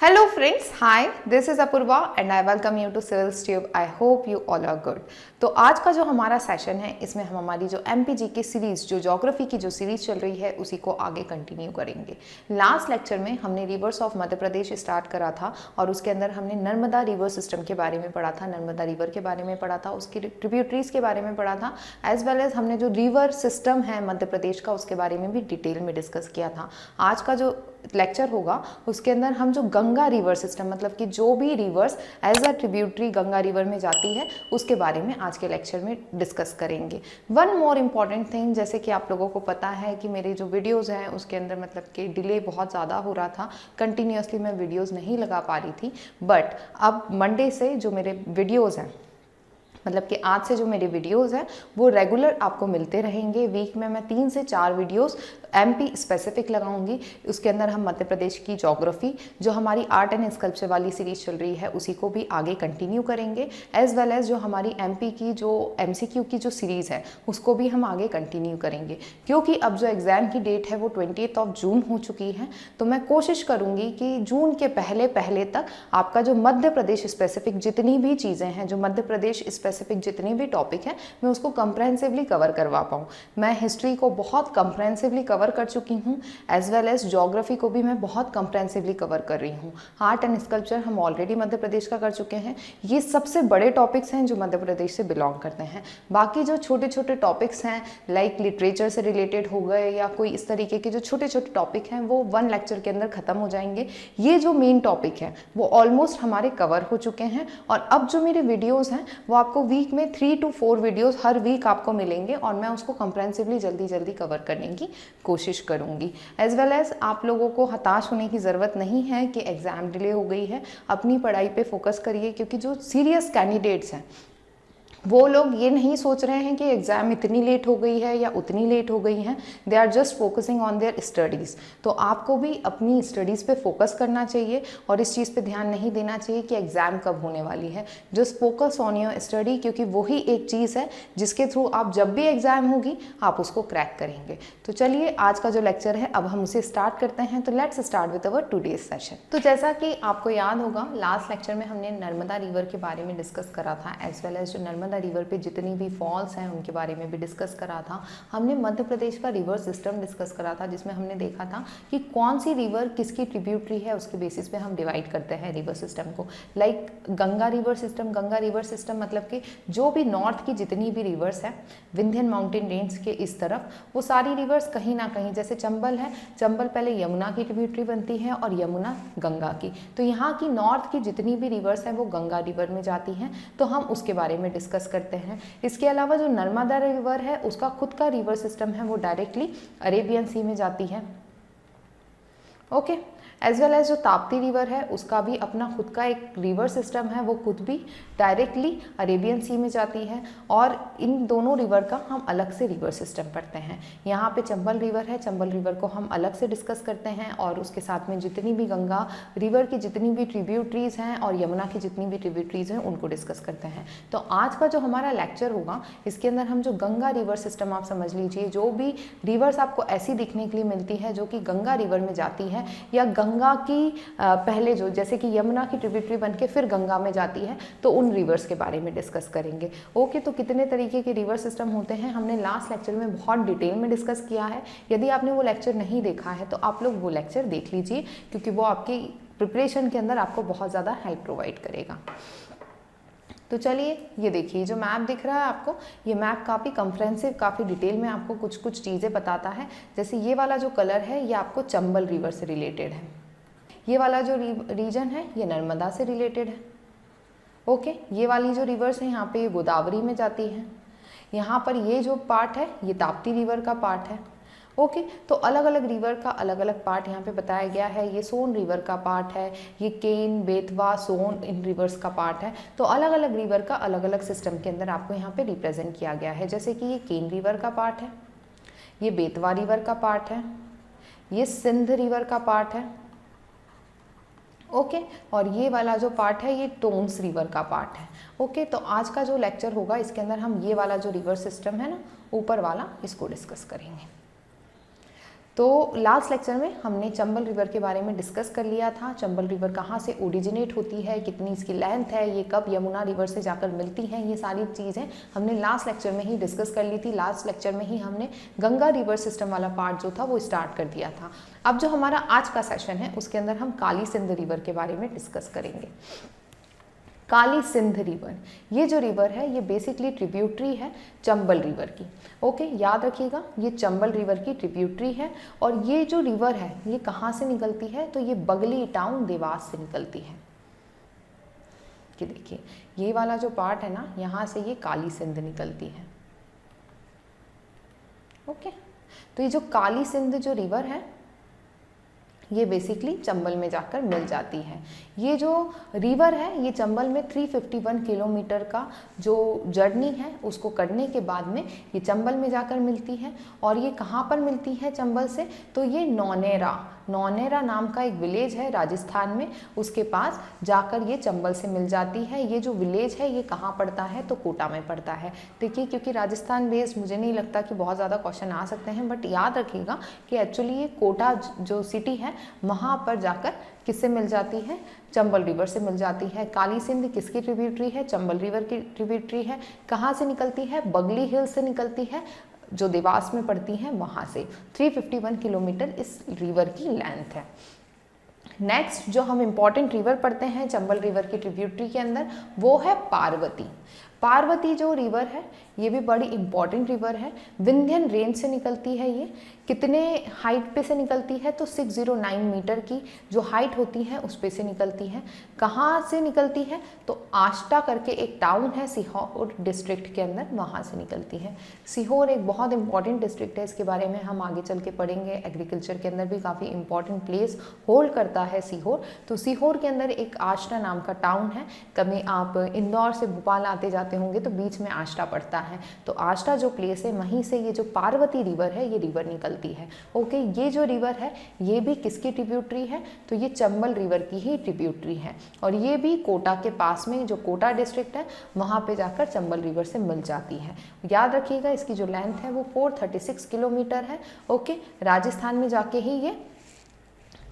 Hello friends, hi, this is Apurva and I welcome you to Civil's Tube. I hope you all are good. तो आज का जो हमारा session है इसमें हम हमारी जो MPG की सीरीज जो ज्योग्राफी की जो सीरीज चल रही है उसी को आगे कंटिन्यू करेंगे। लास्ट लेक्चर में हमने reverse of Madhya Pradesh start करा था और उसके अंदर हमने नर्मदा रिवर सिस्टम के बारे में पढ़ा था, नर्मदा रिवर के बारे में पढ़ा था, उसकी ट्रिब्यूटरीज के बारे में पढ़ा था, एज वेल एज हमने जो रिवर सिस्टम है मध्य प्रदेश का उसके बारे में भी डिटेल में डिस्कस किया था। आज का जो लेक्चर होगा उसके अंदर हम जो गंगा रिवर सिस्टम मतलब कि जो भी rivers as a tributary Ganga river में जाती है उसके बारे में आज के लेक्चर में डिस्कस करेंगे। वन मोर इम्पॉर्टेंट थिंग, जैसे कि आप लोगों को पता है कि मेरे जो वीडियोस हैं उसके अंदर मतलब कि डिले बहुत ज़्यादा हो रहा था, कंटिन्यूसली मैं वीडियोस नहीं लगा पा रही थी, बट अब मंडे से जो मेरे वीडियोज़ हैं मतलब कि आज से जो मेरे वीडियोस हैं वो रेगुलर आपको मिलते रहेंगे। वीक में मैं 3 से 4 वीडियोस MP स्पेसिफिक लगाऊंगी। उसके अंदर हम मध्य प्रदेश की ज्योग्राफी जो हमारी आर्ट एंड स्कल्पचर वाली सीरीज चल रही है उसी को भी आगे कंटिन्यू करेंगे, एज वेल एज जो हमारी MP की जो MCQ की जो सीरीज़ है उसको भी हम आगे कंटिन्यू करेंगे। क्योंकि अब जो एग्ज़ाम की डेट है वो 20 जून हो चुकी है, तो मैं कोशिश करूँगी कि जून के पहले तक आपका जो मध्य प्रदेश स्पेसिफिक जितनी भी चीज़ें हैं, जो मध्य प्रदेश स्पेसिफिक जितने भी टॉपिक हैं मैं उसको कंप्रहेंसिवली कवर करवा पाऊँ। मैं हिस्ट्री को बहुत कंप्रहेंसिवली कवर कर चुकी हूँ, एज वेल एज ज्योग्राफी को भी मैं बहुत कंप्रहेंसिवली कवर कर रही हूँ। आर्ट एंड स्कल्पचर हम ऑलरेडी मध्य प्रदेश का कर चुके हैं। ये सबसे बड़े टॉपिक्स हैं जो मध्य प्रदेश से बिलोंग करते हैं। बाकी जो छोटे छोटे टॉपिक्स हैं लाइक लिटरेचर से रिलेटेड हो गए या कोई इस तरीके के जो छोटे छोटे टॉपिक हैं वो 1 लेक्चर के अंदर खत्म हो जाएंगे। ये जो मेन टॉपिक है वो ऑलमोस्ट हमारे कवर हो चुके हैं और अब जो मेरे वीडियोज़ हैं वो आपको वीक में 3 to 4 वीडियोस हर वीक आपको मिलेंगे और मैं उसको कंप्रहेंसिवली जल्दी कवर करने की कोशिश करूंगी। एज वेल एज आप लोगों को हताश होने की ज़रूरत नहीं है कि एग्ज़ाम डिले हो गई है। अपनी पढ़ाई पे फोकस करिए, क्योंकि जो सीरियस कैंडिडेट्स हैं वो लोग ये नहीं सोच रहे हैं कि एग्ज़ाम इतनी लेट हो गई है या उतनी लेट हो गई हैं, they are just focusing on their studies. तो आपको भी अपनी स्टडीज़ पे फोकस करना चाहिए और इस चीज़ पे ध्यान नहीं देना चाहिए कि एग्ज़ाम कब होने वाली है। Just focus on your study, क्योंकि वही एक चीज़ है जिसके थ्रू आप जब भी एग्ज़ाम होगी आप उसको क्रैक करेंगे। तो चलिए आज का जो लेक्चर है अब हम उसे स्टार्ट करते हैं। तो let's start with our today's session. तो जैसा कि आपको याद होगा लास्ट लेक्चर में हमने नर्मदा रिवर के बारे में डिस्कस करा था, एज वेल एज जो नर्मदा रिवर पे जितनी भी फॉल्स हैं उनके बारे में भी डिस्कस करा था। हमने मध्य प्रदेश का रिवर सिस्टम डिस्कस करा था जिसमें हमने देखा था कि कौन सी रिवर किसकी ट्रिब्यूटरी है उसके बेसिस पे हम डिवाइड करते हैं रिवर सिस्टम को। लाइक गंगा रिवर सिस्टम मतलब कि जो भी नॉर्थ की जितनी भी रिवर्स है विंध्यन माउंटेन रेंज के इस तरफ, वो सारी रिवर्स कहीं ना कहीं, जैसे चंबल है, चंबल पहले यमुना की ट्रिब्यूटरी बनती है और यमुना गंगा की, तो यहाँ की नॉर्थ की जितनी भी रिवर्स हैं वो गंगा रिवर में जाती हैं, तो हम उसके बारे में डिस्कस करते हैं। इसके अलावा जो नर्मदा रिवर है उसका खुद का रिवर सिस्टम है, वो डायरेक्टली अरेबियन सी में जाती है। ओके, एज वेल एज जो ताप्ती रिवर है उसका भी अपना खुद का एक रिवर सिस्टम है, वो खुद भी डायरेक्टली अरेबियन सी में जाती है और इन दोनों रिवर का हम अलग से रिवर सिस्टम पढ़ते हैं। यहाँ पे चंबल रिवर है, चंबल रिवर को हम अलग से डिस्कस करते हैं और उसके साथ में जितनी भी गंगा रिवर की जितनी भी ट्रिब्यूटरीज हैं और यमुना की जितनी भी ट्रिब्यूटरीज हैं उनको डिस्कस करते हैं। तो आज का जो हमारा लेक्चर होगा इसके अंदर हम जो गंगा रिवर सिस्टम, आप समझ लीजिए जो भी रिवर्स आपको ऐसी दिखने के लिए मिलती है जो कि गंगा रिवर में जाती है या गंगा की पहले जो जैसे कि यमुना की ट्रिब्यूटरी बनके फिर गंगा में जाती है, तो उन रिवर्स के बारे में डिस्कस करेंगे। ओके, तो कितने तरीके के रिवर सिस्टम होते हैं हमने लास्ट लेक्चर में बहुत डिटेल में डिस्कस किया है। यदि आपने वो लेक्चर नहीं देखा है तो आप लोग वो लेक्चर देख लीजिए, क्योंकि वो आपकी प्रिपरेशन के अंदर आपको बहुत ज़्यादा हेल्प प्रोवाइड करेगा। तो चलिए ये देखिए जो मैप दिख रहा है आपको, ये मैप काफ़ी कंप्रहेंसिव, काफ़ी डिटेल में आपको कुछ चीज़ें बताता है। जैसे ये वाला जो कलर है ये आपको चंबल रिवर से रिलेटेड है, ये वाला जो रीजन है ये नर्मदा से रिलेटेड है। ओके, ये वाली जो रिवर्स है यहाँ पे ये गोदावरी में जाती है, यहाँ पर ये जो पार्ट है ये ताप्ती रिवर का पार्ट है। ओके, तो अलग अलग रिवर का अलग अलग पार्ट यहाँ पे बताया गया है। ये सोन रिवर का पार्ट है, ये केन, बेतवा, सोन इन रिवर्स का पार्ट है। तो अलग अलग रिवर का अलग अलग सिस्टम के अंदर आपको यहाँ पे रिप्रेजेंट किया गया है। जैसे कि ये केन रिवर का पार्ट है, ये बेतवा रिवर का पार्ट है, ये सिंध रिवर का पार्ट है। ओके, और ये वाला जो पार्ट है ये टोन्स रिवर का पार्ट है। ओके, तो आज का जो लेक्चर होगा इसके अंदर हम ये वाला जो रिवर सिस्टम है ना ऊपर वाला, इसको डिस्कस करेंगे। तो लास्ट लेक्चर में हमने चंबल रिवर के बारे में डिस्कस कर लिया था। चंबल रिवर कहाँ से ओरिजिनेट होती है, कितनी इसकी लेंथ है, ये कब यमुना रिवर से जाकर मिलती हैं, ये सारी चीज़ें हमने लास्ट लेक्चर में ही डिस्कस कर ली थी। लास्ट लेक्चर में ही हमने गंगा रिवर सिस्टम वाला पार्ट जो था वो स्टार्ट कर दिया था। अब जो हमारा आज का सेशन है उसके अंदर हम काली सिंध रिवर के बारे में डिस्कस करेंगे। काली सिंध रिवर, ये जो रिवर है ये बेसिकली ट्रिब्यूटरी है चंबल रिवर की। ओके, याद रखिएगा ये चंबल रिवर की ट्रिब्यूटरी है। और ये जो रिवर है ये कहाँ से निकलती है, तो ये बगली टाउन देवास से निकलती है। कि देखिए ये वाला जो पार्ट है ना, यहाँ से ये काली सिंध निकलती है। ओके, तो ये जो काली सिंध जो रिवर है ये बेसिकली चंबल में जाकर मिल जाती है। ये जो रिवर है ये चंबल में 351 किलोमीटर का जो जर्नी है उसको करने के बाद में ये चंबल में जाकर मिलती है। और ये कहाँ पर मिलती है चंबल से, तो ये नौनेरा नाम का एक विलेज है राजस्थान में, उसके पास जाकर ये चंबल से मिल जाती है। ये जो विलेज है ये कहाँ पड़ता है, तो कोटा में पड़ता है। देखिए क्योंकि राजस्थान बेस्ड मुझे नहीं लगता कि बहुत ज़्यादा क्वेश्चन आ सकते हैं, बट याद रखिएगा कि एक्चुअली ये कोटा जो सिटी है वहाँ पर जाकर किससे मिल जाती है, चंबल रिवर से मिल जाती है। काली सिंध किसकी ट्रिब्यूटरी है, चंबल रिवर की ट्रिब्यूटरी है। कहाँ से निकलती है, बगली हिल से निकलती है जो देवास में पड़ती हैं वहाँ से। 351 किलोमीटर इस रिवर की लेंथ है। नेक्स्ट जो हम इम्पॉर्टेंट रिवर पढ़ते हैं चंबल रिवर की ट्रिब्यूटरी के अंदर वो है पार्वती। पार्वती जो रिवर है ये भी बड़ी इंपॉर्टेंट रिवर है। विंध्यन रेंज से निकलती है। ये कितने हाइट पे से निकलती है, तो 609 मीटर की जो हाइट होती है उस पे से निकलती है। कहाँ से निकलती है, तो आष्टा करके एक टाउन है सीहोर डिस्ट्रिक्ट के अंदर, वहाँ से निकलती है। सीहोर एक बहुत इंपॉर्टेंट डिस्ट्रिक्ट है, इसके बारे में हम आगे चल के पढ़ेंगे। एग्रीकल्चर के अंदर भी काफ़ी इंपॉर्टेंट प्लेस होल्ड करता है सीहोर। तो सीहोर के अंदर एक आष्टा नाम का टाउन है। कभी आप इंदौर से भोपाल आते जाते होंगे तो बीच में आष्टा पड़ता है, तो आष्टा जो प्लेस है वहीं से ये जो पार्वती रिवर है ये रिवर निकलती है। ओके, ये जो रिवर है ये भी किसकी ट्रिब्यूटरी है, तो ये चंबल रिवर की ही ट्रिब्यूटरी है। और ये भी कोटा के पास में जो कोटा डिस्ट्रिक्ट है वहाँ पे जाकर चंबल रिवर से मिल जाती है। याद रखिएगा इसकी जो लेंथ है वो 436 किलोमीटर है। ओके, राजस्थान में जाके ही ये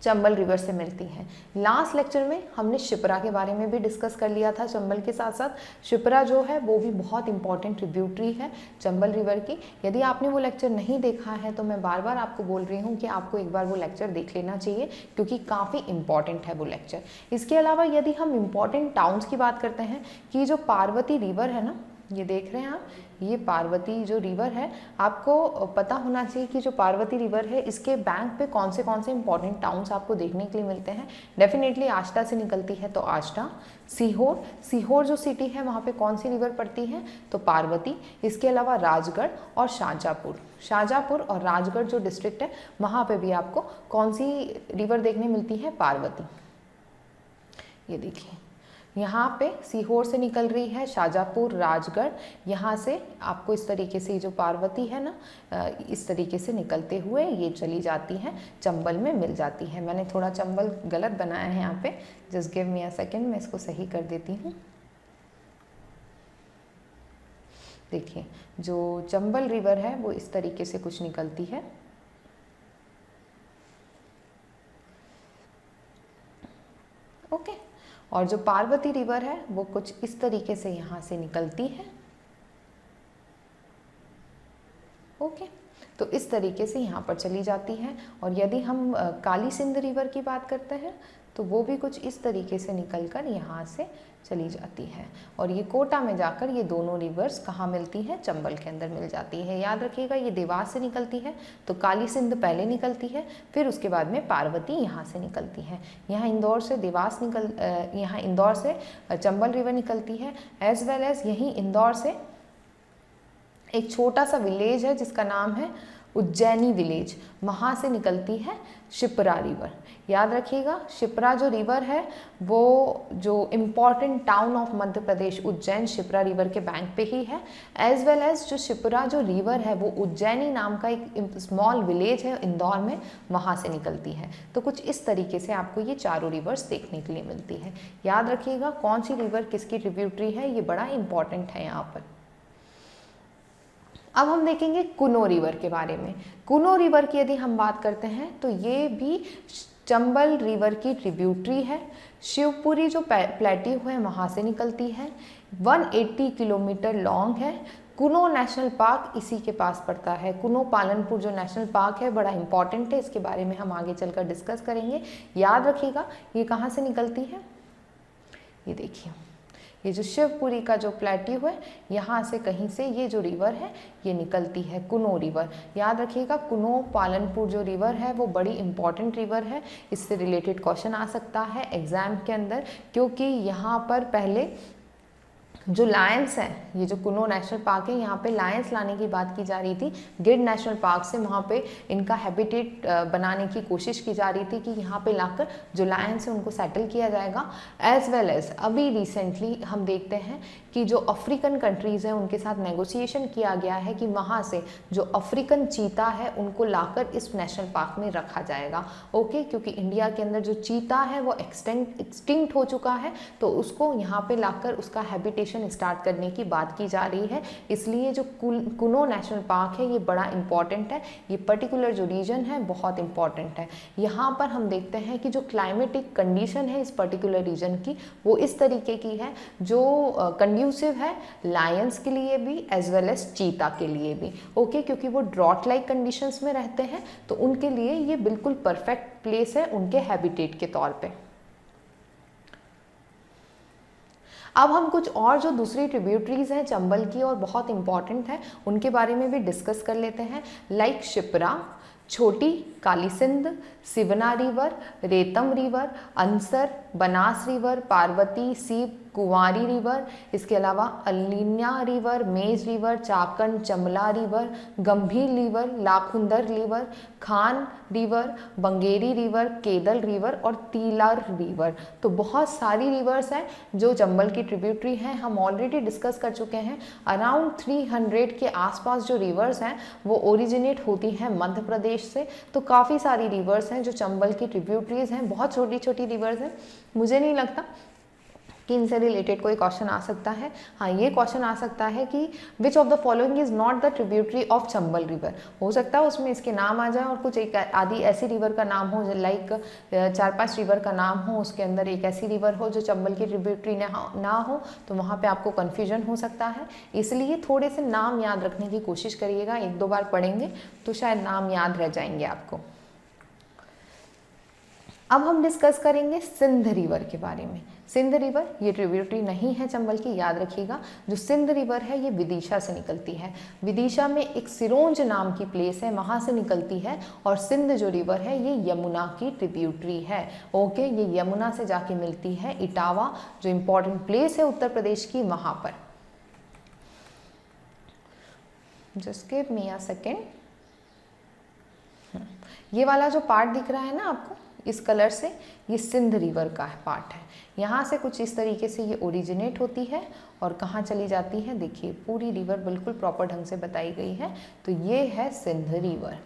चंबल रिवर से मिलती है। लास्ट लेक्चर में हमने शिप्रा के बारे में भी डिस्कस कर लिया था चंबल के साथ साथ। शिप्रा जो है वो भी बहुत इंपॉर्टेंट ट्रिब्यूटरी है चंबल रिवर की। यदि आपने वो लेक्चर नहीं देखा है तो मैं बार बार आपको बोल रही हूँ कि आपको एक बार वो लेक्चर देख लेना चाहिए, क्योंकि काफ़ी इंपॉर्टेंट है वो लेक्चर। इसके अलावा यदि हम इम्पॉर्टेंट टाउन्स की बात करते हैं कि जो पार्वती रिवर है ना, ये देख रहे हैं आप, ये पार्वती जो रिवर है, आपको पता होना चाहिए कि जो पार्वती रिवर है इसके बैंक पे कौन से इंपॉर्टेंट टाउन्स आपको देखने के लिए मिलते हैं। डेफिनेटली आष्टा से निकलती है तो आष्टा, सीहोर जो सिटी है वहाँ पे कौन सी रिवर पड़ती है, तो पार्वती। इसके अलावा राजगढ़ और शाहजहाँपुर और राजगढ़ जो डिस्ट्रिक्ट है वहाँ पे भी आपको कौन सी रिवर देखने मिलती है, पार्वती। ये देखिए यहाँ पे सीहोर से निकल रही है, शाहजहाँपुर, राजगढ़, यहाँ से आपको इस तरीके से जो पार्वती है ना इस तरीके से निकलते हुए ये चली जाती है, चंबल में मिल जाती है। मैंने थोड़ा चंबल गलत बनाया है यहाँ पे, just give me a second, मैं इसको सही कर देती हूँ। देखिए जो चंबल रिवर है वो इस तरीके से कुछ निकलती है। ओके, और जो पार्वती रिवर है वो कुछ इस तरीके से यहाँ से निकलती है। ओके, तो इस तरीके से यहाँ पर चली जाती है। और यदि हम काली सिंध रिवर की बात करते हैं तो वो भी कुछ इस तरीके से निकलकर यहाँ से चली जाती है। और ये कोटा में जाकर ये दोनों रिवर्स कहाँ मिलती हैं, चंबल के अंदर मिल जाती है। याद रखिएगा ये देवास से निकलती है तो काली सिंध पहले निकलती है, फिर उसके बाद में पार्वती यहाँ से निकलती है। यहाँ इंदौर से यहाँ इंदौर से चंबल रिवर निकलती है, एज वेल एज यहीं इंदौर से एक छोटा सा विलेज है जिसका नाम है उज्जैनी विलेज, वहाँ से निकलती है शिप्रा रिवर। याद रखिएगा शिप्रा जो रिवर है वो जो important town of Madhya Pradesh Ujjain Shipra river के बैंक पे ही है। एज वेल एज जो शिप्रा जो रिवर है वो उज्जैनी नाम का एक स्मॉल विलेज है इंदौर में, वहाँ से निकलती है। तो कुछ इस तरीके से आपको ये चारों रिवर्स देखने के लिए मिलती है। याद रखिएगा कौन सी रिवर किसकी ट्रिब्यूटरी है, ये बड़ा इंपॉर्टेंट है यहाँ पर। अब हम देखेंगे कुनो रिवर के बारे में। कुनो रिवर की यदि हम बात करते हैं तो ये भी चंबल रिवर की ट्रिब्यूटरी है। शिवपुरी जो प्लेट्यू है वहाँ से निकलती है, 180 किलोमीटर लॉन्ग है। कुनो नेशनल पार्क इसी के पास पड़ता है। कुनो पालनपुर जो नेशनल पार्क है बड़ा इंपॉर्टेंट है, इसके बारे में हम आगे चलकर डिस्कस करेंगे। याद रखिएगा ये कहाँ से निकलती है, ये देखिए ये जो शिवपुरी का जो प्लेट्यू है यहाँ से कहीं से ये जो रिवर है ये निकलती है, कुनो रिवर। याद रखिएगा कुनो पालनपुर जो रिवर है वो बड़ी इंपॉर्टेंट रिवर है, इससे रिलेटेड क्वेश्चन आ सकता है एग्जाम के अंदर, क्योंकि यहाँ पर पहले जो लायंस हैं, ये जो कुनो नेशनल पार्क है यहाँ पे लायंस लाने की बात की जा रही थी गिर नेशनल पार्क से, वहाँ पे इनका हैबिटेट बनाने की कोशिश की जा रही थी कि यहाँ पे लाकर जो लायंस है उनको सेटल किया जाएगा। एज वेल एज अभी रिसेंटली हम देखते हैं कि जो अफ्रीकन कंट्रीज़ हैं उनके साथ नेगोशिएशन किया गया है कि वहाँ से जो अफ्रीकन चीता है उनको लाकर इस नेशनल पार्क में रखा जाएगा। ओके, क्योंकि इंडिया के अंदर जो चीता है वो एक्सटिंक्ट हो चुका है, तो उसको यहाँ पे लाकर उसका हैबिटेशन स्टार्ट करने की बात की जा रही है। इसलिए जो कुनो नेशनल पार्क है ये बड़ा इंपॉर्टेंट है, ये पर्टिकुलर जो रीजन है बहुत इंपॉर्टेंट है। यहाँ पर हम देखते हैं कि जो क्लाइमेटिक कंडीशन है इस पर्टिकुलर रीजन की वो इस तरीके की है जो कंड्यूसिव है लायंस के लिए भी एज वेल एज चीता के लिए भी। ओके, क्योंकि वो ड्रॉट लाइक कंडीशंस में रहते हैं तो उनके लिए ये बिल्कुल परफेक्ट प्लेस है उनके हैबिटेट के तौर पे। अब हम कुछ और जो दूसरी ट्रिब्यूटरीज हैं चंबल की और बहुत इंपॉर्टेंट है उनके बारे में भी डिस्कस कर लेते हैं। Like Shipra, Choti Kali Sindh, Sivna river, Retam river, Ansar, Banas river, Parvati, Seep, Kunwari river, इसके अलावा Alniya river, Mej river, Chakan, Chamla river, Gambhir river, Lakhundar river, Khan river, Bangeri river, Kedal river और तीलार रिवर। तो बहुत सारी रिवर्स हैं जो चंबल की ट्रिब्यूटरी हैं, हम ऑलरेडी डिस्कस कर चुके हैं। अराउंड 300 के आसपास जो रिवर्स हैं वो ओरिजिनेट होती हैं मध्य प्रदेश से। तो काफ़ी सारी रिवर्स हैं जो चंबल की ट्रिब्यूटरीज हैं, बहुत छोटी छोटी रिवर्स हैं। मुझे नहीं लगता कि इनसे रिलेटेड कोई क्वेश्चन आ सकता है। हाँ, ये क्वेश्चन आ सकता है कि which of the following is not the tributary of Chambal river. हो सकता है उसमें इसके नाम आ जाए और कुछ एक आदि ऐसी रिवर का नाम हो, लाइक 4-5 रिवर का नाम हो, उसके अंदर एक ऐसी रिवर हो जो चंबल की ट्रिब्यूटरी ना हो, तो वहाँ पे आपको कन्फ्यूजन हो सकता है। इसलिए थोड़े से नाम याद रखने की कोशिश करिएगा, 1-2 बार पढ़ेंगे तो शायद नाम याद रह जाएंगे आपको। अब हम डिस्कस करेंगे सिंध रिवर के बारे में। सिंध रिवर ये ट्रिब्यूटरी नहीं है चंबल की, याद रखिएगा। जो सिंध रिवर है ये विदिशा से निकलती है। विदिशा में एक सिरोंज नाम की प्लेस है, वहाँ से निकलती है। और सिंध जो रिवर है ये यमुना की ट्रिब्यूटरी है। ओके, ये यमुना से जाके मिलती है इटावा जो इम्पोर्टेंट प्लेस है उत्तर प्रदेश की, वहाँ पर। Just give me a second. ये वाला जो पार्ट दिख रहा है ना आपको इस कलर से, ये सिंध रिवर का पार्ट है। यहाँ से कुछ इस तरीके से ये ओरिजिनेट होती है और कहाँ चली जाती है, देखिए पूरी रिवर बिल्कुल प्रॉपर ढंग से बताई गई है। तो ये है सिंध रिवर।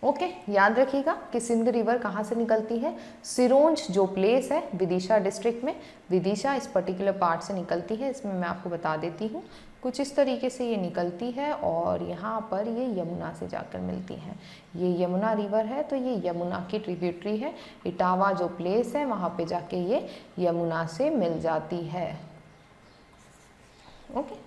ओके, याद रखिएगा कि सिंध रिवर कहाँ से निकलती है। सिरोंज जो प्लेस है विदिशा डिस्ट्रिक्ट में, विदिशा इस पर्टिकुलर पार्ट से निकलती है। इसमें मैं आपको बता देती हूँ, कुछ इस तरीके से ये निकलती है और यहाँ पर ये यमुना से जाकर मिलती है। ये यमुना रिवर है तो ये यमुना की ट्रिब्यूटरी है। इटावा जो प्लेस है वहाँ पे जाके ये यमुना से मिल जाती है। ओके,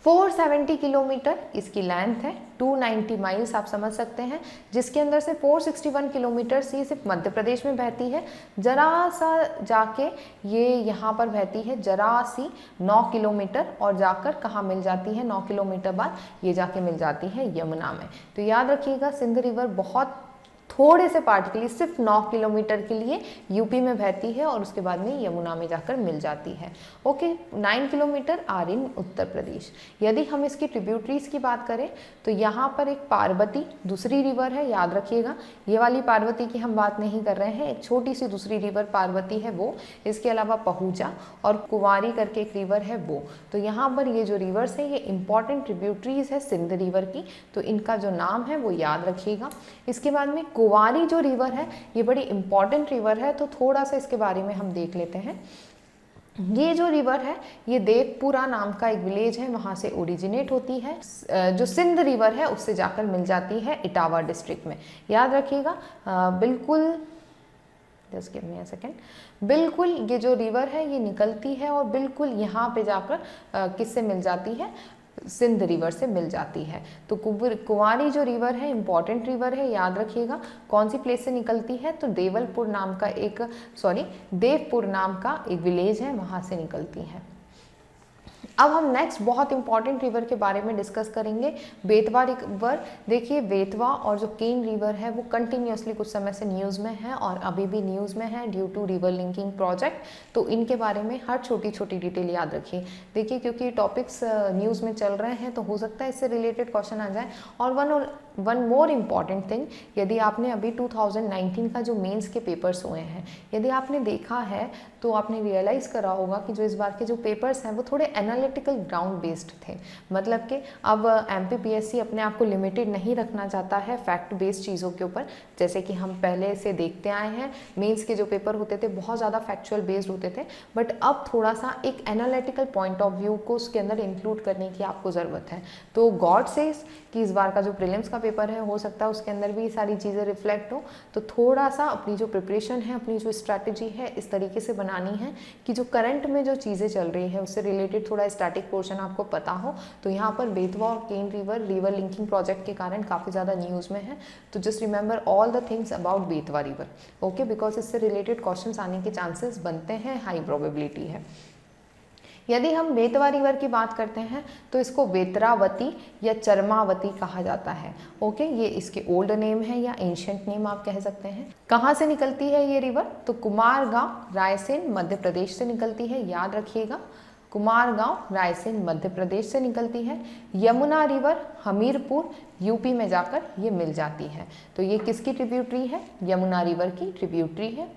470 किलोमीटर इसकी लेंथ है, 290 माइल्स आप समझ सकते हैं, जिसके अंदर से 461 किलोमीटर सी सिर्फ मध्य प्रदेश में बहती है। जरा सा जाके ये यहाँ पर बहती है जरा सी 9 किलोमीटर और जाकर कहाँ मिल जाती है, 9 किलोमीटर बाद ये जाके मिल जाती है यमुना में। तो याद रखिएगा सिंध रिवर बहुत थोड़े से पार्ट के लिए सिर्फ 9 किलोमीटर के लिए यूपी में बहती है और उसके बाद में यमुना में जाकर मिल जाती है। Okay, 9 kilometre are in Uttar Pradesh. यदि हम इसकी ट्रिब्यूटरीज की बात करें तो यहाँ पर एक पार्वती दूसरी रिवर है, याद रखिएगा। ये वाली पार्वती की हम बात नहीं कर रहे हैं, एक छोटी सी दूसरी रिवर पार्वती है वो। इसके अलावा पहुजा और कुंवारी करके एक रिवर है वो। तो यहाँ पर ये जो रिवर्स है ये इंपॉर्टेंट ट्रिब्यूटरीज है सिंध रिवर की, तो इनका जो नाम है वो याद रखिएगा। इसके बाद में कुंवारी जो रिवर है ये बड़ी इंपॉर्टेंट रिवर है, तो थोड़ा सा इसके बारे में हम देख लेते हैं। ये जो रिवर है ये देवपुरा नाम का एक विलेज है, वहाँ से ओरिजिनेट होती है। जो सिंध रिवर है उससे जाकर मिल जाती है इटावा डिस्ट्रिक्ट में। याद रखिएगा बिल्कुल, just give me a second, बिल्कुल ये जो रिवर है ये निकलती है और बिल्कुल यहाँ पे जाकर किससे मिल जाती है, सिंध रिवर से मिल जाती है। तो कुंवारी जो रिवर है इंपॉर्टेंट रिवर है, याद रखिएगा। कौन सी प्लेस से निकलती है, तो देवपुर नाम का एक विलेज है, वहाँ से निकलती है। अब हम नेक्स्ट बहुत इंपॉर्टेंट रिवर के बारे में डिस्कस करेंगे, बेतवा रिवर। देखिए बेतवा और जो केन रिवर है वो कंटिन्यूसली कुछ समय से न्यूज़ में है और अभी भी न्यूज़ में है due to river linking project. तो इनके बारे में हर छोटी छोटी डिटेल याद रखिए। देखिए क्योंकि टॉपिक्स न्यूज़ में चल रहे हैं तो हो सकता है इससे रिलेटेड क्वेश्चन आ जाए। और वन मोर इम्पॉर्टेंट थिंग, यदि आपने अभी 2019 का जो मेंस के पेपर्स हुए हैं यदि आपने देखा है तो आपने रियलाइज़ करा होगा कि जो इस बार के जो पेपर्स हैं वो थोड़े एनालिटिकल ग्राउंड बेस्ड थे। मतलब कि अब MPPSC अपने आप को लिमिटेड नहीं रखना चाहता है फैक्ट बेस्ड चीज़ों के ऊपर, जैसे कि हम पहले से देखते आए हैं। मेंस के जो पेपर होते थे बहुत ज़्यादा फैक्चुअल बेस्ड होते थे, बट अब थोड़ा सा एक एनालिटिकल पॉइंट ऑफ व्यू को उसके अंदर इंक्लूड करने की आपको ज़रूरत है। तो गॉड सेज कि इस बार का जो प्रीलिम्स का पेपर है हो सकता है उसके अंदर भी सारी चीज़ें रिफ्लेक्ट हो। तो थोड़ा सा अपनी जो प्रिपरेशन है, अपनी जो स्ट्रैटेजी है इस तरीके से बनानी है कि जो करंट में जो चीज़ें चल रही है उससे रिलेटेड थोड़ा स्टैटिक पोर्शन आपको पता हो। तो यहाँ पर बेतवा और केन रिवर लिंकिंग प्रोजेक्ट के कारण काफ़ी ज़्यादा न्यूज़ में है। तो just remember all the things about Betwa river, okay, because इससे रिलेटेड क्वेश्चंस आने के चांसेस बनते हैं, हाई प्रोबेबिलिटी है। यदि हम बेतवा रिवर की बात करते हैं तो इसको बेतरावती या चरमावती कहा जाता है, ओके। ये इसके ओल्ड नेम है या एंशियंट नेम आप कह सकते हैं। कहाँ से निकलती है ये रिवर, तो कुमारगांव रायसेन मध्य प्रदेश से निकलती है। याद रखिएगा कुमारगांव रायसेन मध्य प्रदेश से निकलती है। यमुना रिवर हमीरपुर यूपी में जाकर ये मिल जाती है। तो ये किसकी ट्रिब्यूटरी है, यमुना रिवर की ट्रिब्यूटरी है।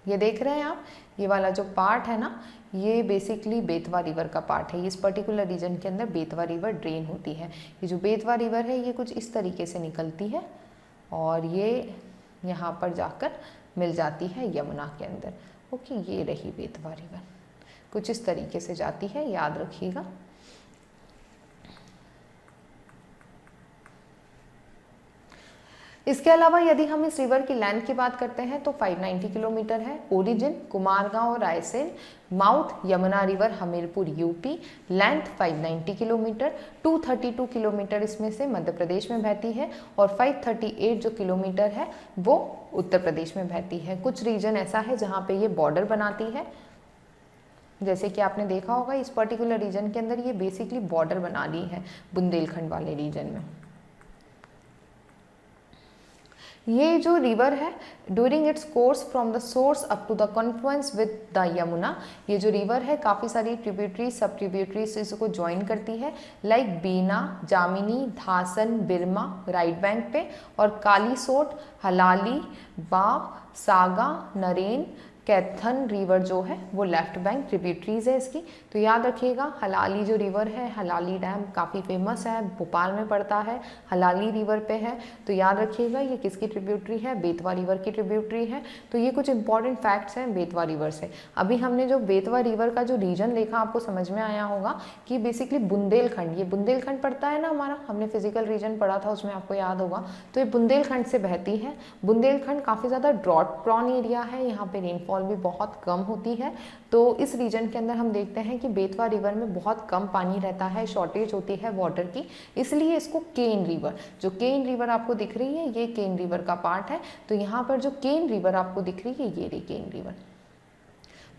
ये देख रहे हैं आप, ये वाला जो पार्ट है ना ये बेसिकली बेतवा रिवर का पार्ट है। इस पर्टिकुलर रीजन के अंदर बेतवा रिवर ड्रेन होती है। ये जो बेतवा रिवर है ये कुछ इस तरीके से निकलती है और ये यहाँ पर जाकर मिल जाती है यमुना के अंदर, ओके। ये रही बेतवा रिवर, कुछ इस तरीके से जाती है, याद रखिएगा। इसके अलावा यदि हम इस रिवर की लेंथ की बात करते हैं तो 590 किलोमीटर है। Origin Kumargaon Raisen, mouth Yamuna river Hamirpur UP, length 590 kilometre. 232 kilometre इसमें से मध्य प्रदेश में बहती है और 538 जो किलोमीटर है वो उत्तर प्रदेश में बहती है। कुछ रीजन ऐसा है जहाँ पे ये बॉर्डर बनाती है, जैसे कि आपने देखा होगा इस पर्टिकुलर रीजन के अंदर ये बेसिकली बॉर्डर बना ली है बुंदेलखंड वाले रीजन में। ये जो रिवर है during its course from the source up to the confluence with the Yamuna, ये जो रिवर है काफ़ी सारी ट्रिब्यूटरी सब ट्रिब्यूटरीज इसको ज्वाइन करती है, लाइक बीना, जामिनी, धासन, बिरमा राइट बैंक पे, और कालीसोट, हलाली, बा, सागा, नरेन, कैथन रिवर जो है वो लेफ्ट बैंक ट्रिब्यूटरीज है इसकी। तो याद रखिएगा हलाली जो रिवर है, हलाली डैम काफ़ी फेमस है, भोपाल में पड़ता है, हलाली रिवर पे है। तो याद रखिएगा ये किसकी ट्रिब्यूटरी है, बेतवा रिवर की ट्रिब्यूटरी है। तो ये कुछ इंपॉर्टेंट फैक्ट्स हैं बेतवा रिवर से। अभी हमने जो बेतवा रिवर का जो रीजन देखा आपको समझ में आया होगा कि बेसिकली बुंदेलखंड, ये बुंदेलखंड पड़ता है ना हमारा, हमने फिजिकल रीजन पढ़ा था उसमें आपको याद होगा। तो ये बुंदेलखंड से बहती है। बुंदेलखंड काफ़ी ज़्यादा ड्रॉट प्रॉन एरिया है, यहाँ पे रेनफॉल भी बहुत कम होती है। तो इस रीजन के अंदर हम देखते हैं कि बेतवा रिवर में बहुत कम पानी रहता है, शॉर्टेज होती है वाटर की, इसलिए इसको केन रिवर, जो केन रिवर आपको दिख रही है ये केन रिवर का पार्ट है। तो यहाँ पर जो केन रिवर आपको दिख रही है ये रही केन रिवर।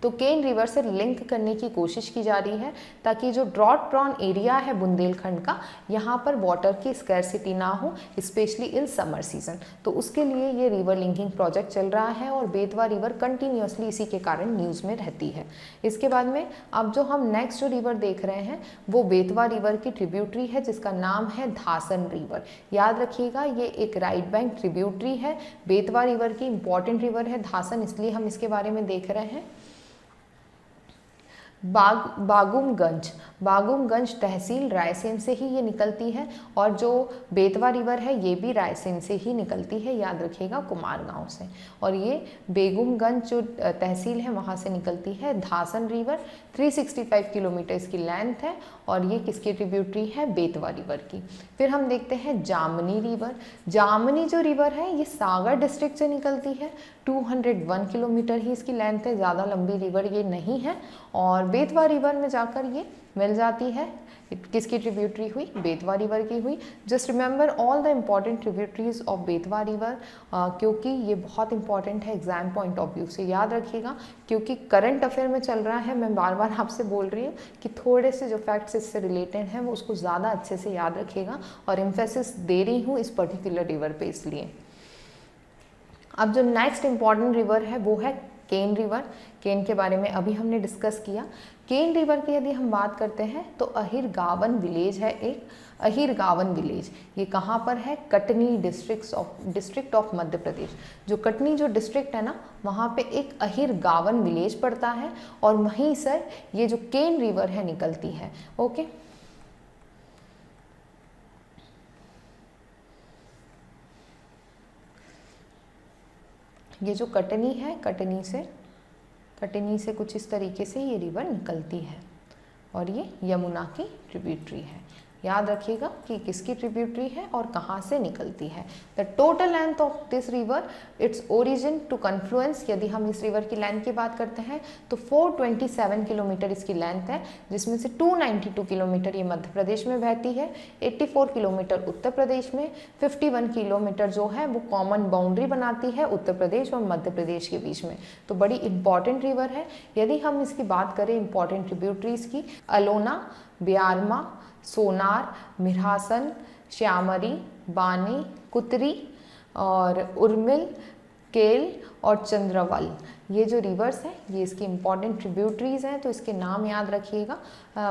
तो केन रिवर से लिंक करने की कोशिश की जा रही है ताकि जो ड्रॉट प्रॉन एरिया है बुंदेलखंड का, यहाँ पर वाटर की स्कैरसिटी ना हो, स्पेशली इन समर सीजन। तो उसके लिए ये रिवर लिंकिंग प्रोजेक्ट चल रहा है और बेतवा रिवर कंटिन्यूसली इसी के कारण न्यूज़ में रहती है। इसके बाद में अब जो हम नेक्स्ट जो रिवर देख रहे हैं वो बेतवा रिवर की ट्रिब्यूटरी है जिसका नाम है धासन रिवर। याद रखिएगा ये एक राइट बैंक ट्रिब्यूटरी है, बेतवा रिवर की इंपॉर्टेंट रिवर है धासन, इसलिए हम इसके बारे में देख रहे हैं। बागुमगंज तहसील रायसेन से ही ये निकलती है, और जो बेतवा रिवर है ये भी रायसेन से ही निकलती है, याद रखिएगा, कुमारगांव से। और ये बेगमगंज जो तहसील है वहाँ से निकलती है। धासन रिवर 365 किलोमीटर इसकी लेंथ है, और ये किसकी ट्रिब्यूटरी है? बेतवा रिवर की। फिर हम देखते हैं जामनी रिवर। जामनी जो रिवर है ये सागर डिस्ट्रिक्ट से निकलती है, 201 किलोमीटर ही इसकी लेंथ है, ज़्यादा लंबी रिवर ये नहीं है। और बेतवा रिवर में जाकर ये मिल जाती है, किसकी ट्रिब्यूटरी हुई? बेतवा रिवर की हुई। Just remember all the important tributaries of Betwa river, क्योंकि ये बहुत इंपॉर्टेंट है एग्जाम पॉइंट ऑफ व्यू से, याद रखिएगा, क्योंकि करंट अफेयर में चल रहा है। मैं बार बार आपसे बोल रही हूँ कि थोड़े से जो फैक्ट्स इससे रिलेटेड हैं वो उसको ज़्यादा अच्छे से याद रखिएगा, और एम्फेसिस दे रही हूँ इस पर्टिकुलर रिवर पे इसलिए। अब जो नेक्स्ट इम्पॉर्टेंट रिवर है वो है केन रिवर। केन के बारे में अभी हमने डिस्कस किया। केन रिवर की यदि हम बात करते हैं तो अहिरगावन विलेज है एक, अहिरगावन विलेज, ये कहाँ पर है? Katni district of Madhya Pradesh. जो कटनी जो डिस्ट्रिक्ट है ना, वहाँ पे एक अहिरगावन विलेज पड़ता है, और वहीं से ये जो केन रिवर है निकलती है। ओके, ये जो कटनी है, कटनी से कुछ इस तरीके से ये रिवर निकलती है, और ये यमुना की ट्रिब्यूटरी है। याद रखिएगा कि किसकी ट्रिब्यूटरी है और कहाँ से निकलती है। The total length of this river, its origin to confluence, यदि हम इस रिवर की लेंथ की बात करते हैं तो 427 किलोमीटर इसकी लेंथ है, जिसमें से 292 किलोमीटर ये मध्य प्रदेश में बहती है, 84 किलोमीटर उत्तर प्रदेश में, 51 किलोमीटर जो है वो कॉमन बाउंड्री बनाती है उत्तर प्रदेश और मध्य प्रदेश के बीच में। तो बड़ी इंपॉर्टेंट रिवर है। यदि हम इसकी बात करें इंपॉर्टेंट ट्रिब्यूटरीज की, अलोना, ब्यारमा, सोनार, मिरासन, श्यामरी, बानी, कुतरी और उर्मिल, केल और चंद्रवल, ये जो रिवर्स हैं ये इसकी इंपॉर्टेंट ट्रिब्यूटरीज हैं, तो इसके नाम याद रखिएगा।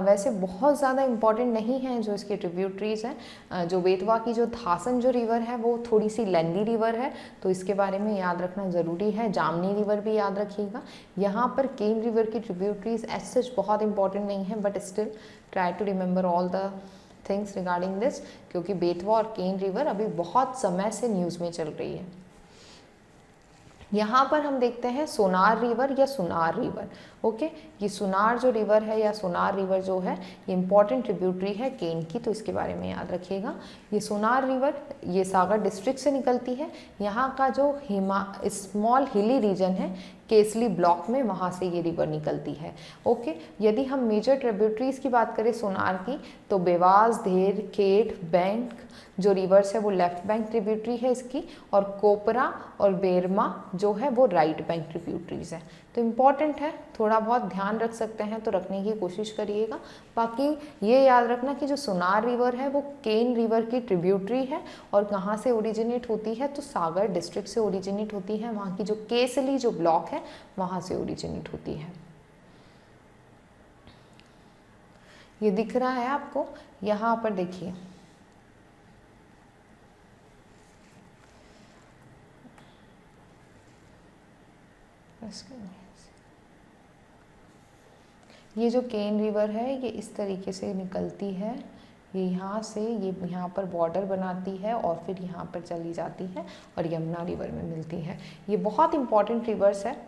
वैसे बहुत ज़्यादा इंपॉर्टेंट नहीं हैं जो इसके ट्रिब्यूटरीज हैं। जो बेतवा की जो धासन जो रिवर है वो थोड़ी सी लेंदी रिवर है, तो इसके बारे में याद रखना ज़रूरी है। जामनी रिवर भी याद रखिएगा। यहाँ पर केन रिवर की ट्रिब्यूटरीज एज सच बहुत इंपॉर्टेंट नहीं है, but still try to remember all the things regarding this, क्योंकि बेतवा और केन रिवर अभी बहुत समय से न्यूज़ में चल रही है। यहाँ पर हम देखते हैं सोनार रिवर या सुनार रिवर। ओके, ये सुनार जो रिवर है या सोनार रिवर जो है ये इंपॉर्टेंट ट्रिब्यूटरी है केन की, तो इसके बारे में याद रखिएगा। ये सोनार रिवर ये सागर डिस्ट्रिक्ट से निकलती है। यहाँ का जो स्मॉल हिली रीजन है केसली ब्लॉक में, वहाँ से ये रिवर निकलती है। ओके, यदि हम मेजर ट्रिब्यूटरीज की बात करें सोनार की, तो बेवास, धेर, खेट, बैंक जो रिवर्स है वो लेफ्ट बैंक ट्रिब्यूटरी है इसकी, और कोपरा और बेरमा जो है वो राइट बैंक ट्रिब्यूटरीज है। तो इम्पॉर्टेंट है, थोड़ा बहुत ध्यान रख सकते हैं तो रखने की कोशिश करिएगा। बाकी ये याद रखना कि जो सोनार रिवर है वो केन रिवर की ट्रिब्यूटरी है, और कहाँ से ओरिजिनेट होती है? तो सागर डिस्ट्रिक्ट से ओरिजिनेट होती है। वहाँ की जो केसली जो ब्लॉक है वहाँ से ओरिजिनेट होती है। ये दिख रहा है आपको, यहाँ पर देखिए, ये जो केन रिवर है ये इस तरीके से निकलती है, ये यहाँ से ये यहाँ पर बॉर्डर बनाती है और फिर यहाँ पर चली जाती है और यमुना रिवर में मिलती है। ये बहुत इंपॉर्टेंट रिवर्स है,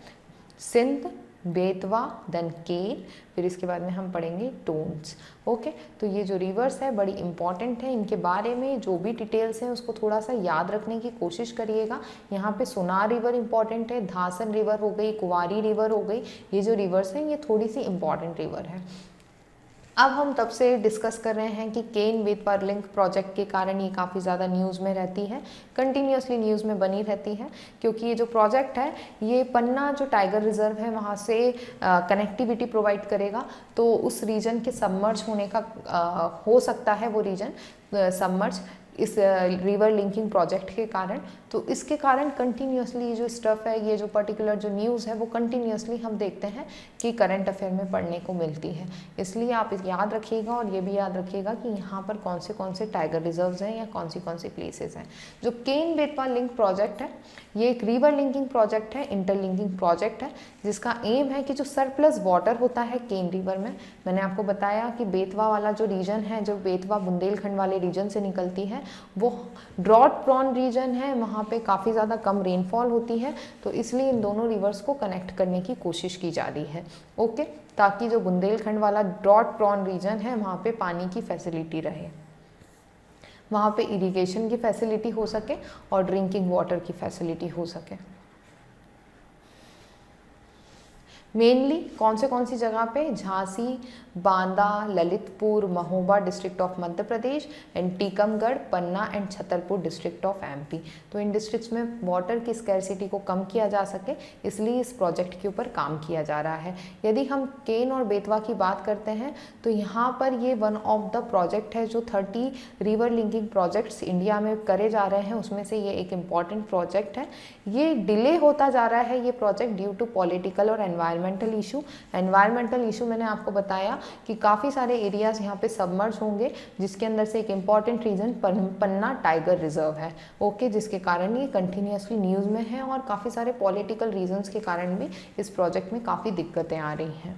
सिंध, बेतवा, देन केन, फिर इसके बाद में हम पढ़ेंगे टोन्स। ओके, तो ये जो रिवर्स है बड़ी इंपॉर्टेंट है, इनके बारे में जो भी डिटेल्स हैं उसको थोड़ा सा याद रखने की कोशिश करिएगा। यहाँ पे सोनार रिवर इंपॉर्टेंट है, धासन रिवर हो गई, कुंवारी रिवर हो गई, ये जो रिवर्स हैं ये थोड़ी सी इंपॉर्टेंट रिवर है। अब हम तब से डिस्कस कर रहे हैं कि केन बेतवा लिंक प्रोजेक्ट के कारण ये काफ़ी ज़्यादा न्यूज़ में रहती है, कंटिन्यूसली न्यूज़ में बनी रहती है, क्योंकि ये जो प्रोजेक्ट है ये पन्ना जो टाइगर रिजर्व है वहाँ से कनेक्टिविटी प्रोवाइड करेगा, तो उस रीजन के सबमर्ज होने का हो सकता है वो रीजन सबमर्ज इस रिवर लिंकिंग प्रोजेक्ट के कारण। तो इसके कारण कंटिन्यूसली जो स्टफ़ है, ये जो पर्टिकुलर जो न्यूज़ है वो कंटिन्यूसली हम देखते हैं कि करंट अफेयर में पढ़ने को मिलती है। इसलिए आप याद रखिएगा और ये भी याद रखिएगा कि यहाँ पर कौन से टाइगर रिजर्व्स हैं या कौन सी प्लेसेस हैं। जो केन बेतवा लिंक प्रोजेक्ट है, ये एक रिवर लिंकिंग प्रोजेक्ट है, इंटरलिंकिंग प्रोजेक्ट है, जिसका एम है कि जो सरप्लस वाटर होता है केन रिवर में, मैंने आपको बताया कि बेतवा वाला जो रीजन है, जो बेतवा बुंदेलखंड वाले रीजन से निकलती है, वो ड्रॉट प्रॉन रीजन है, वहाँ पे काफ़ी ज़्यादा कम रेनफॉल होती है, तो इसलिए इन दोनों रिवर्स को कनेक्ट करने की कोशिश की जा रही है। ओके, ताकि जो बुंदेलखंड वाला ड्रॉट प्रॉन रीजन है वहाँ पे पानी की फैसिलिटी रहे, वहाँ पे इरिगेशन की फैसिलिटी हो सके और ड्रिंकिंग वाटर की फैसिलिटी हो सके। मेनली कौन सी जगह पे, Jhansi, Banda, Lalitpur, Mahoba district of Madhya Pradesh and Tikamgarh, Panna and Chhatarpur district of MP. तो इन डिस्ट्रिक्ट्स में वाटर की स्कैरसिटी को कम किया जा सके, इसलिए इस प्रोजेक्ट के ऊपर काम किया जा रहा है। यदि हम केन और बेतवा की बात करते हैं तो यहाँ पर ये वन ऑफ द प्रोजेक्ट है जो 30 रिवर लिंकिंग प्रोजेक्ट्स इंडिया में करे जा रहे हैं, उसमें से ये एक इम्पॉर्टेंट प्रोजेक्ट है। ये डिले होता जा रहा है ये प्रोजेक्ट ड्यू टू पॉलिटिकल और एनवायरमेंटल इशू। एनवायरमेंटल इशू मैंने आपको बताया कि काफ़ी सारे एरियाज यहाँ पे सबमर्ज होंगे, जिसके अंदर से एक इम्पॉर्टेंट रीजन पन्ना टाइगर रिजर्व है। ओके, जिसके कारण ये कंटिन्यूसली न्यूज़ में है और काफ़ी सारे पॉलिटिकल रीजंस के कारण भी इस प्रोजेक्ट में काफ़ी दिक्कतें आ रही हैं।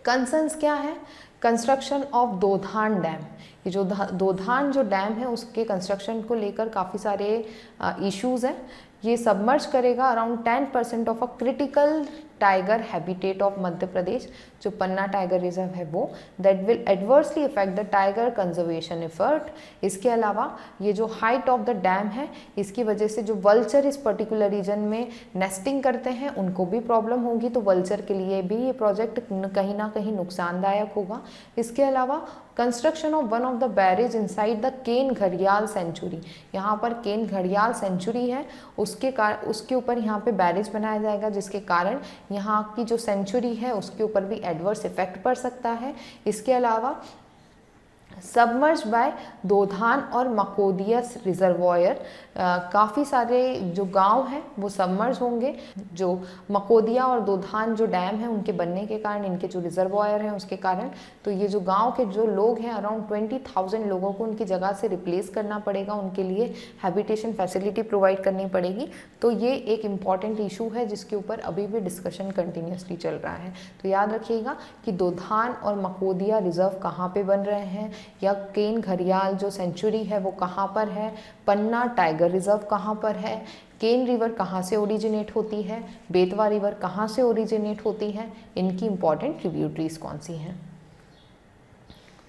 कंसर्न्स क्या है? कंस्ट्रक्शन ऑफ दोधान डैम, ये जो दोधान जो डैम है उसके कंस्ट्रक्शन को लेकर काफ़ी सारे इश्यूज़ हैं। ये सबमर्ज करेगा around 10% of a critical tiger habitat of Madhya Pradesh, जो पन्ना टाइगर रिजर्व है वो, that will adversely effect the tiger conservation effort. इसके अलावा ये जो हाइट ऑफ द डैम है, इसकी वजह से जो वल्चर इस पर्टिकुलर रीजन में नेस्टिंग करते हैं उनको भी प्रॉब्लम होगी, तो वल्चर के लिए भी ये प्रोजेक्ट कहीं ना कहीं नुकसानदायक होगा। इसके अलावा construction of one of the barrage inside the Ken घड़ियाल सेंचुरी, यहाँ पर केन घड़ियाल सेंचुरी है उसके ऊपर यहाँ पे बैरेज बनाया जाएगा, जिसके कारण यहाँ की जो सेंचुरी है उसके ऊपर भी एडवर्स इफेक्ट पड़ सकता है। इसके अलावा सबमर्ज बाय दोधान और मकोदिया रिजर्वॉयर, काफ़ी सारे जो गांव हैं वो सबमर्ज होंगे। जो मकोदिया और दोधान जो डैम है उनके बनने के कारण, इनके जो रिजर्वॉयर हैं उसके कारण, तो ये जो गांव के जो लोग हैं अराउंड 20,000 लोगों को उनकी जगह से रिप्लेस करना पड़ेगा, उनके लिए हैबिटेशन फैसिलिटी प्रोवाइड करनी पड़ेगी। तो ये एक इम्पॉर्टेंट इशू है जिसके ऊपर अभी भी डिस्कशन कंटिन्यूसली चल रहा है। तो याद रखिएगा कि दोधान और मकोदिया रिजर्व कहाँ पे बन रहे हैं, या केन घड़ियाल जो सेंचुरी है वो कहाँ पर है, पन्ना टाइगर रिजर्व कहाँ पर है, केन रिवर कहाँ से ओरिजिनेट होती है, बेतवा रिवर कहाँ से ओरिजिनेट होती है, इनकी इंपॉर्टेंट ट्रिब्यूटरीज कौन सी हैं।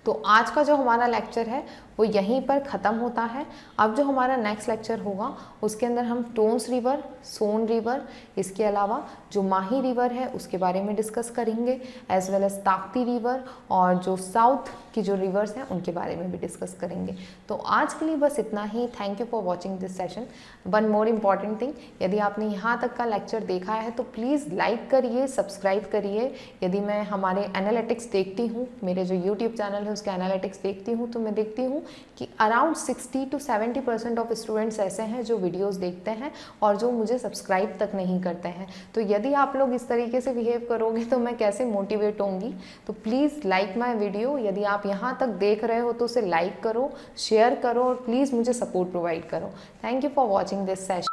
तो आज का जो हमारा लेक्चर है वो यहीं पर ख़त्म होता है। अब जो हमारा नेक्स्ट लेक्चर होगा उसके अंदर हम टोंस रिवर, सोन रिवर, इसके अलावा जो माही रिवर है उसके बारे में डिस्कस करेंगे, as well as Tapti river, और जो साउथ की जो रिवर्स हैं उनके बारे में भी डिस्कस करेंगे। तो आज के लिए बस इतना ही। Thank you for watching this session. One more important thing, यदि आपने यहाँ तक का लेक्चर देखा है तो प्लीज़ लाइक करिए, सब्सक्राइब करिए। यदि मैं हमारे एनालिटिक्स देखती हूँ, मेरे जो यूट्यूब चैनल है उसके एनालिटिक्स देखती हूँ, तो मैं देखती हूँ कि अराउंड 60 to 70% ऑफ स्टूडेंट्स ऐसे हैं जो वीडियोस देखते हैं और जो मुझे सब्सक्राइब तक नहीं करते हैं। तो यदि आप लोग इस तरीके से बिहेव करोगे तो मैं कैसे मोटिवेट होंगी। तो प्लीज़ लाइक माय वीडियो। यदि आप यहाँ तक देख रहे हो तो उसे लाइक करो, शेयर करो और प्लीज़ मुझे सपोर्ट प्रोवाइड करो। Thank you for watching this session.